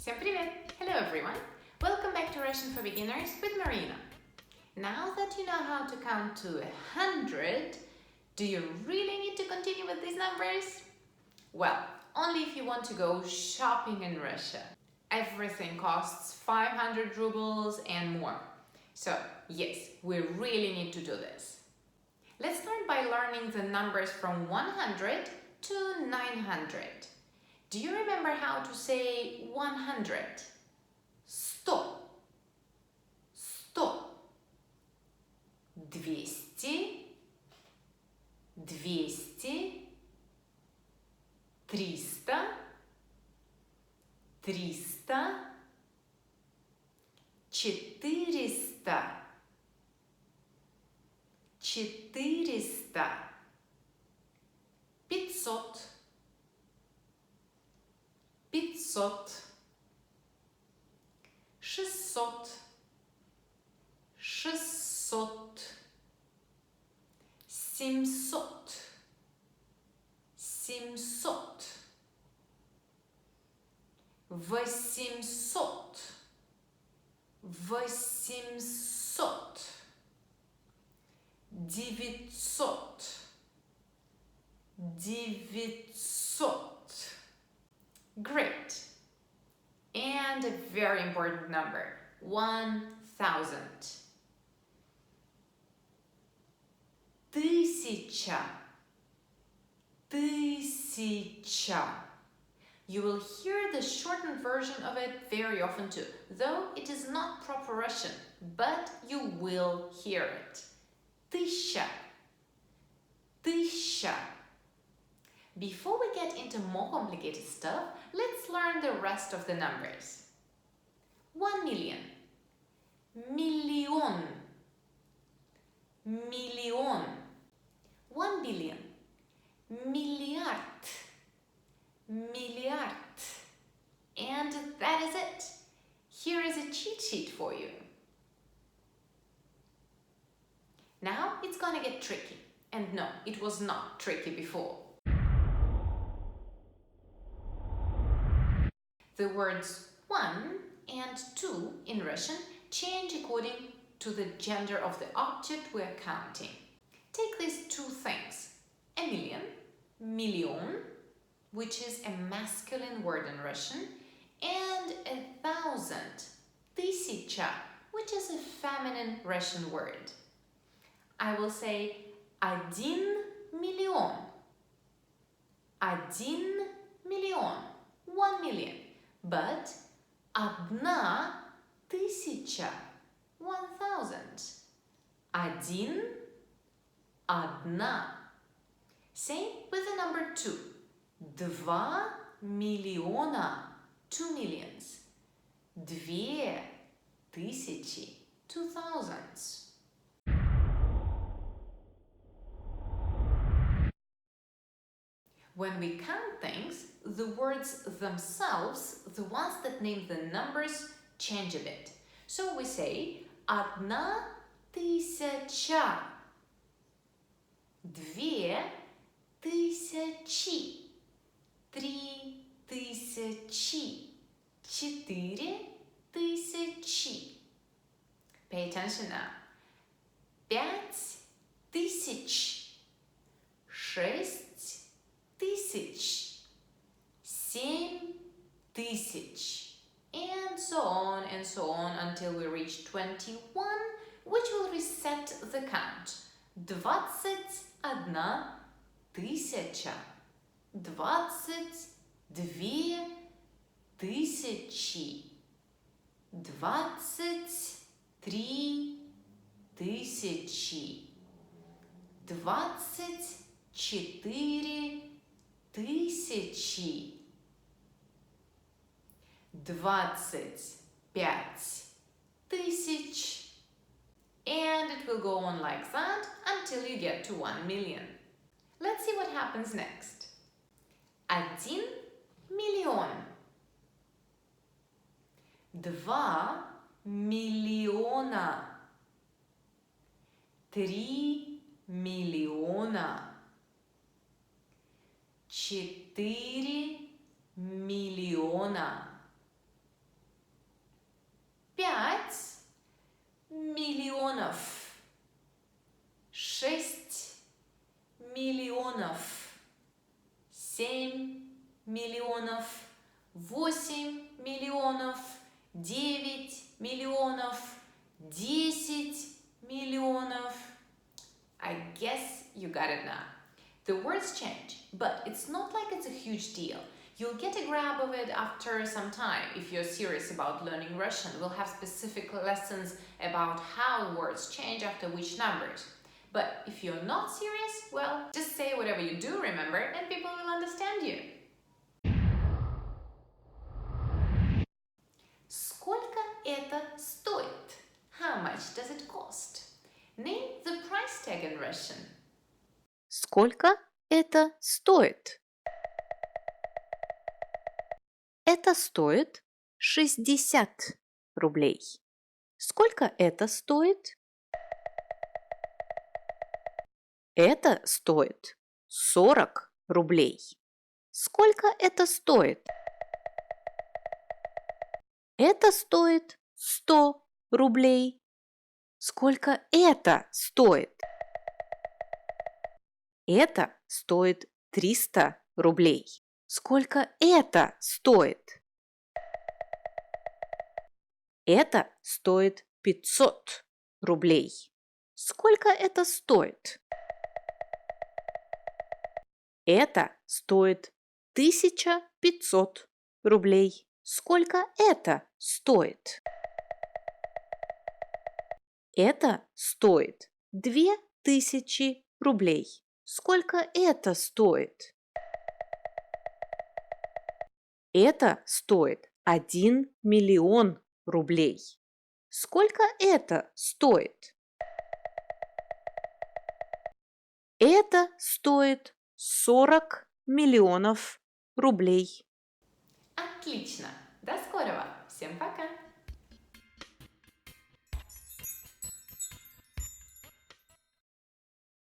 Всем привет! Hello everyone! Welcome back to Russian for Beginners with Marina. Now that you know how to count to 100, do you really need to continue with these numbers? Well, only if you want to go shopping in Russia. Everything costs 500 rubles and more. So yes, we really need to do this. Let's start by learning the numbers from 100 to 900. Do you remember how to say 100? 100. 100. 200. 200. 300. 300. 400. 400. 500. 500, 600, 600, 700, 700, 800, 800, 900, 900. Great! And a very important number, 1000. 1000. 1000. You will hear the shortened version of it very often too, though it is not proper Russian, but you will hear it. 1000. 1000. Before we get into more complicated stuff, let's learn the rest of the numbers. 1 million. Million. Million. 1 billion. Milliard. Milliard. And that is it. Here is a cheat sheet for you. Now it's gonna get tricky. And no, it was not tricky before. The words 1 and 2 in Russian change according to the gender of the object we are counting. Take these two things. A million, million, which is a masculine word in Russian, and 1,000, tысяча, which is a feminine Russian word. I will say 1 million. 1 million. 1 million. But 1000, 1000. 1, одна. Same with the number 2. 2 миллиона, 2 millions. 2000, 2000s. When we count things, the words themselves, the ones that name the numbers, change a bit. So we say 1000, 2000, 3000, 4000. Pay attention now. 5000, 6000, 7000, and so on until we reach 21, which will reset the count. 21 тысяча, 22 тысячи, 23 тысячи, 24 тысячи, 25 тысяч, and it will go on like that until you get to 1 million. Let's see what happens next. 1 миллион. 2 миллиона. 3 миллиона. 4 миллиона. 5 миллионов. 6 миллионов. 7 миллионов. 8 миллионов. 9 миллионов. 10 миллионов. I guess you got it now. The words change, but it's not like it's a huge deal. You'll get a grab of it after some time. If you're serious about learning Russian, we'll have specific lessons about how words change after which numbers. But if you're not serious, well, just say whatever you do remember and people will understand you. Сколько это стоит? How much does it cost? Name the price tag in Russian. Сколько это стоит? Это стоит 60 рублей. Сколько это стоит? Это стоит 40 рублей. Сколько это стоит? Это стоит 100 рублей. Сколько это стоит? Это стоит 300 рублей. Сколько это стоит? Это стоит 500 рублей. Сколько это стоит? Это стоит 1500 рублей. Сколько это стоит? Это стоит 2000 рублей. Сколько это стоит? Это стоит 1 миллион рублей. Сколько это стоит? Это стоит 40 миллионов рублей. Отлично! До скорого! Всем пока!